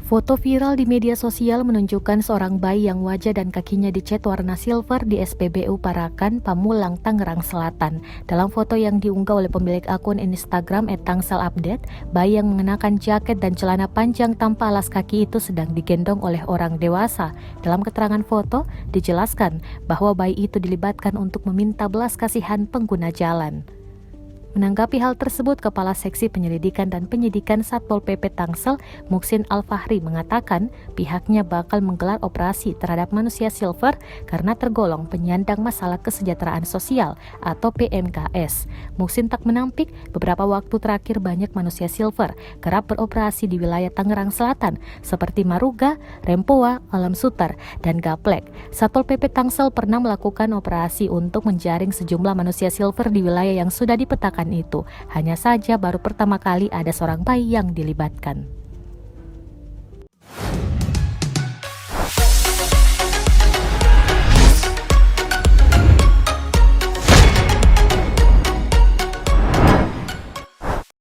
Foto viral di media sosial menunjukkan seorang bayi yang wajah dan kakinya dicat warna silver di SPBU Parakan, Pamulang, Tangerang Selatan. Dalam foto yang diunggah oleh pemilik akun Instagram @tangselupdate, bayi yang mengenakan jaket dan celana panjang tanpa alas kaki itu sedang digendong oleh orang dewasa. Dalam keterangan foto, dijelaskan bahwa bayi itu dilibatkan untuk meminta belas kasihan pengguna jalan. Menanggapi hal tersebut, Kepala Seksi Penyelidikan dan Penyidikan Satpol PP Tangsel, Muksin Al-Fahri, mengatakan pihaknya bakal menggelar operasi terhadap manusia silver karena tergolong penyandang masalah kesejahteraan sosial atau PMKS. Muksin tak menampik beberapa waktu terakhir banyak manusia silver kerap beroperasi di wilayah Tangerang Selatan seperti Maruga, Rempoa, Alam Suter, dan Gaplek. Satpol PP Tangsel pernah melakukan operasi untuk menjaring sejumlah manusia silver di wilayah yang sudah dipetakan itu. Hanya saja baru pertama kali ada seorang bayi yang dilibatkan.